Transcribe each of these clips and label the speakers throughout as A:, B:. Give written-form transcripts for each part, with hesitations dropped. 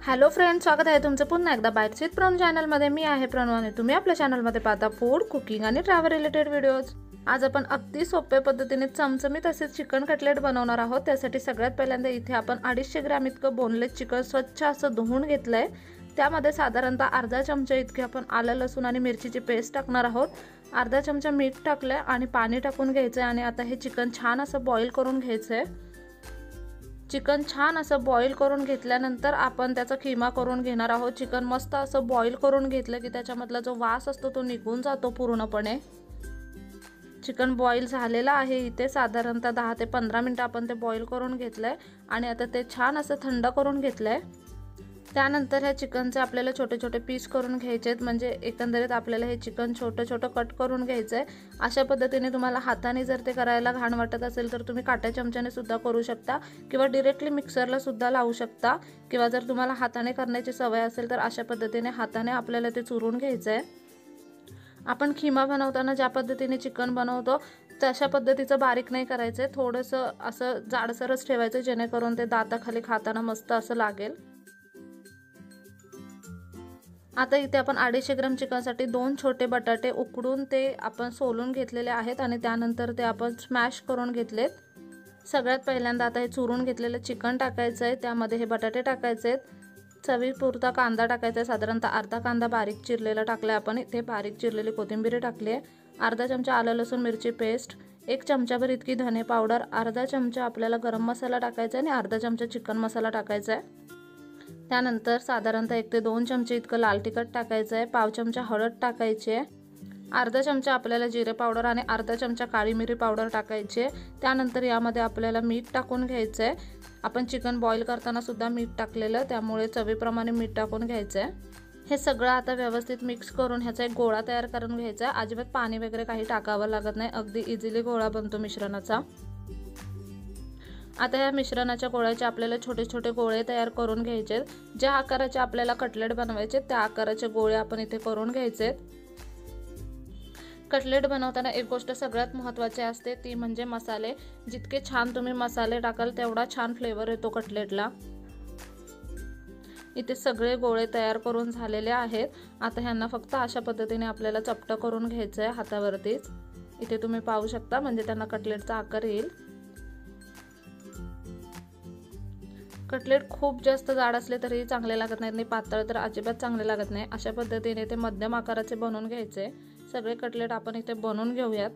A: Hello friends, स्वागत आहे तुमचं पुन्हा एकदा बाईट्स विथ प्रनू चॅनलमध्ये। मी आहे प्रनू आणि तुम्ही आपल्या चॅनलमध्ये पाहता फूड, कुकिंग आणि ट्रॅव्हल रिलेटेड व्हिडिओज। आज आपण अगदी सोप्या पद्धतीने चमचमीत असे चिकन कटलेट बनवणार आहोत। त्यासाठी सगळ्यात पहिल्यांदा इथे आपण 250 ग्रॅम इतकं बोनलेस चिकन स्वच्छ असं धुवून घेतलंय। त्यामध्ये साधारणतः अर्धा चमचा इतके आपण आलं, लसूण आणि मिरचीची पेस्ट टाकणार आहोत। अर्धा चमचा मीठ टाकलंय आणि पाणी टाकून घ्यायचंय आणि आता हे चिकन छान असं बॉईल करून घ्यायचंय। चिकन छान असं बॉईल करून घेतल्यानंतर आपण त्याचा खिमा करून घेणार आहोत। चिकन मस्त असं बॉईल करून घेतलं की त्याच्यामधला जो वास असतो तो निघून जातो पूर्णपणे। चिकन बॉईल झालेला आहे। इथे साधारणतः 10 ते 15 मिनिटं आपण ते बॉईल करून घेतलंय आणि आता ते छान असं थंड करून घेतलंय। त्यानंतर ह्या चिकनचे आपल्याला छोटे छोटे पीस करून घ्यायचे आहेत, म्हणजे एकंदरीत आपल्याला हे चिकन छोटं छोटं कट करून घ्यायचं आहे। अशा पद्धतीने तुम्हाला हाताने जर ते करायला घाण वाटत असेल तर तुम्ही काट्या चमच्याने सुद्धा करू शकता किंवा डायरेक्टली मिक्सरला सुद्धा लावू शकता, किंवा जर तुम्हाला हाताने करण्याची सवय असेल तर अशा पद्धतीने हाताने आपल्याला ते चुरून घ्यायचं आहे। आपण खिमा बनवताना ज्या पद्धतीने चिकन बनवतो तशा पद्धतीचं बारीक नाही करायचं आहे, थोडंसं असं जाडसरच ठेवायचं जेणेकरून ते दाताखाली खाताना मस्त असं लागेल। आता इथे आपण 250 ग्रॅम चिकनसाठी 2 छोटे बटाटे उकडून ते आपण सोलून घेतलेले आहेत आणि त्यानंतर ते आपण स्मॅश करून घेतलेत। सगळ्यात पहिल्यांदा आता हे चुरून घेतलेलं चिकन टाकायचं आहे, त्यामध्ये हे बटाटे टाकायचे आहेत। चवीपुरता कांदा टाकायचा आहे, साधारणतः अर्धा कांदा बारीक चिरलेला टाकलाय आपण। इथे बारीक चिरलेली कोथिंबीर टाकली आहे। अर्धा चमचा आलं लसूण मिरची पेस्ट, 1 चमचाभर इतकी धने पावडर, अर्धा चमचा आपल्याला गरम मसाला टाकायचा आहे आणि अर्धा चमचा चिकन मसाला टाकायचा आहे। त्यानंतर साधारणतः 1 ते 2 चमचे इतकं लाल तिखट टाकायचं आहे, पाव चमचा हळद टाकायची आहे, अर्धा चमचा आपल्याला जिरे पावडर आणि अर्धा चमचा काळी मिरी पावडर टाकायची आहे। त्यानंतर यामध्ये आपल्याला मीठ टाकून घ्यायचं आहे। आपण चिकन बॉईल करताना सुद्धा मीठ टाकलेलं, त्यामुळे चवीप्रमाणे मीठ टाकून घ्यायचं आहे। हे सगळं आता व्यवस्थित मिक्स करून ह्याचा एक गोळा तयार करून घ्यायचा आहे। अजिबात पाणी वगैरे काही टाकावं लागत नाही, अगदी इझिली गोळा बनतो मिश्रणाचा। आता या मिश्रणाच्या गोळ्याचे आपल्याला छोटे छोटे गोळे तयार करून घ्यायचे। ज्या आकाराचे आपल्याला कटलेट बनवायचे त्या आकाराचे गोळे आपण इथे करून घ्यायचे। कटलेट बनवताना एक गोष्ट सगळ्यात महत्त्वाची असते, ती म्हणजे मसाले। जितके छान तुम्ही मसाले टाकाल तेवढा छान फ्लेवर येतो कटलेटला। इथे सगळे गोळे तयार करून झालेले आहेत। आता ह्यांना फक्त अशा पद्धतीने आपल्याला चपटं करून घ्यायचं आहे हातावरतीच। इथे तुम्ही पाहू शकता, म्हणजे त्यांना कटलेटचा आकार येईल। कटलेट खूप जास्त जाड असले तरी चांगले लागत नाहीत आणि पातळ तर अजिबात चांगले लागत नाही। अशा पद्धतीने ते मध्यम आकाराचे बनवून घ्यायचे। सगळे कटलेट आपण इथे बनवून घेऊयात।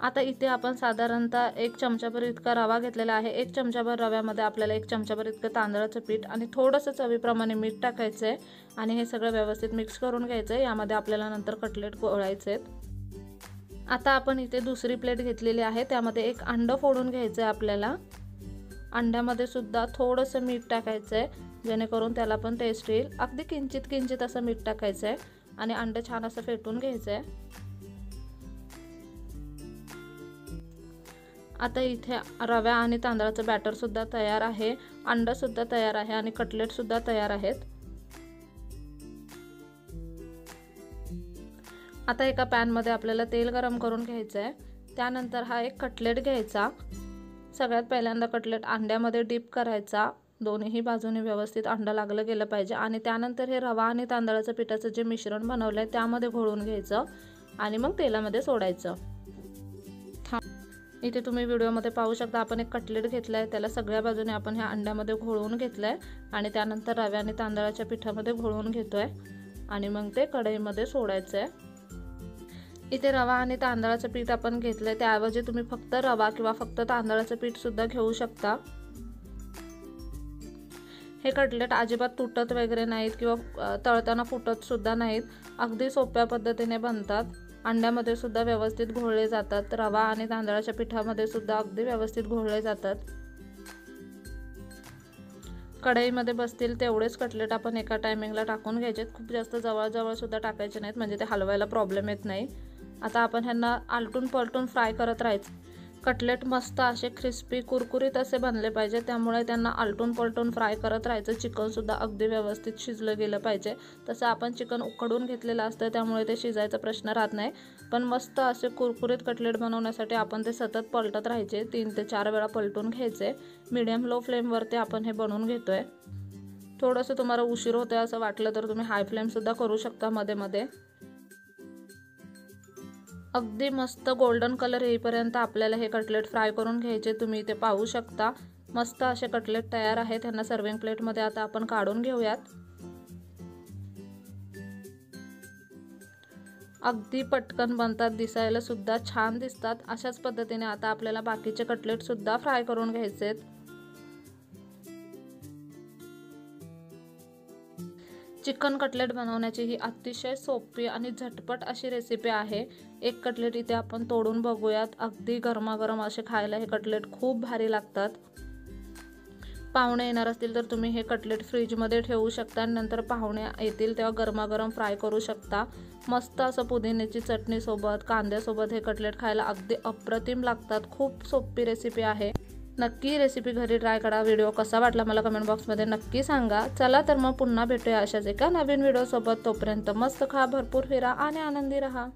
A: आता इथे आपण साधारणतः 1 चमचाभर इतका रवा घेतलेला आहे। 1 चमचाभर रव्यामध्ये आपल्याला 1 चमचाभर इतकं तांदळाचं पीठ आणि थोडंसं चवीप्रमाणे मीठ टाकायचं आहे आणि हे सगळं व्यवस्थित मिक्स करून घ्यायचं आहे। यामध्ये आपल्याला नंतर कटलेट गोळायचे आहेत। आता आपण इथे दुसरी प्लेट घेतलेली आहे, त्यामध्ये 1 अंड फोडून घ्यायचं आहे आपल्याला। अंड्यामध्ये सुद्धा थोडंसं मीठ टाकायचं आहे जेणेकरून त्याला पण टेस्ट येईल। अगदी किंचित किंचित असं मीठ टाकायचं आहे आणि अंड छान असं फेटून घ्यायचं आहे। आता इथे रव्या आणि तांदळाचं बॅटर सुद्धा तयार आहे, अंड सुद्धा तयार आहे आणि कटलेट सुद्धा तयार आहेत। आता एका पॅन मध्ये आपल्याला तेल गरम करून घ्यायचं आहे। त्यानंतर हा एक कटलेट घ्यायचा। सगळ्यात पहिल्यांदा कटलेट अंड्यामध्ये डीप करायचा, दोन्ही बाजूने व्यवस्थित अंडा लागलं गेलं पाहिजे आणि त्यानंतर हे रवा आणि तांदळाचं पिठाचं जे मिश्रण बनवलंय त्यामध्ये घोळून घ्यायचं आणि मग तेलामध्ये सोडायचं। इथे तुम्ही व्हिडिओमध्ये पाहू शकता, आपण एक कटलेट घेतलाय, त्याला सगळ्या बाजूने आपण ह्या अंड्यामध्ये घोळवून घेतलंय आणि त्यानंतर रव्या आणि तांदळाच्या पिठामध्ये घोळवून घेतोय आणि मग ते कढईमध्ये सोडायचंय। इथे रवा आणि तांदळाचं पीठ आपण घेतलंय, त्याऐवजी तुम्ही फक्त रवा किंवा फक्त तांदळाचं पीठ सुद्धा घेऊ शकता। हे कटलेट अजिबात तुटत वगैरे नाहीत किंवा तळताना फुटत सुद्धा नाहीत, अगदी सोप्या पद्धतीने बनतात। अंड्यामध्ये सुद्धा व्यवस्थित घोळले जातात, रवा आणि तांदळाच्या पिठामध्ये सुद्धा अगदी व्यवस्थित घोळले जातात। कढईमध्ये बसतील तेवढेच कटलेट आपण एका टायमिंगला टाकून घ्यायचे, खूप जास्त जवळ सुद्धा टाकायचे नाहीत, म्हणजे ते हलवायला प्रॉब्लेम येत नाही। आता आपण ह्यांना आलटून पलटून फ्राय करत राहायचं। कटलेट मस्त असे क्रिस्पी कुरकुरीत असे बनले पाहिजे, त्यामुळे त्यांना आलटून पलटून फ्राय करत राहायचं। चिकनसुद्धा अगदी व्यवस्थित शिजलं गेलं पाहिजे। तसं आपण चिकन उकडून घेतलेलं असतं त्यामुळे ते शिजायचा प्रश्न राहत नाही, पण मस्त असे कुरकुरीत कटलेट बनवण्यासाठी आपण ते सतत पलटत राहायचे। 3 ते 4 वेळा पलटून घ्यायचे। मीडियम लो फ्लेमवरती आपण हे बनवून घेतोय। थोडंसं तुम्हाला उशीर होतोय असं वाटलं तर तुम्ही हाय फ्लेमसुद्धा करू शकता मध्ये मध्ये। अगदी मस्त गोल्डन कलर येईपर्यंत आपल्याला हे कटलेट फ्राय करून घ्यायचे। तुम्ही इथे पाहू शकता मस्त असे कटलेट तयार आहेत। त्यांना सर्विंग प्लेटमध्ये आता आपण काढून घेऊयात। अगदी पटकन बनतात, दिसायला सुद्धा छान दिसतात। अशाच पद्धतीने आता आपल्याला बाकीचे कटलेट सुद्धा फ्राय करून घ्यायचे। चिकन कटलेट बनवण्याची ही अतिशय सोपी आणि झटपट अशी रेसिपी आहे। एक कटलेट इथे आपण तोडून बघूयात। अगदी गरमागरम असे खायला हे कटलेट खूप भारी लागतात। पाहुणे येणार असतील तर तुम्ही हे कटलेट फ्रीजमध्ये ठेवू शकता आणि नंतर पाहुणे येतील तेव्हा गरमागरम फ्राय करू शकता। मस्त असं पुदिन्याची चटणी सोबत, कांद्यासोबत हे कटलेट खायला अगदी अप्रतिम लागतात। खूप सोपी रेसिपी आहे। नक्की रेसिपी घरी ट्राय करा। व्हिडिओ कसा वाटला मला कमेंट बॉक्समध्ये नक्की सांगा। चला तर मग पुन्हा भेटूया अशाच एका नवीन व्हिडिओ सोबत। तोपर्यंत मस्त खा, भरपूर फिरा आणि आनंदी रहा।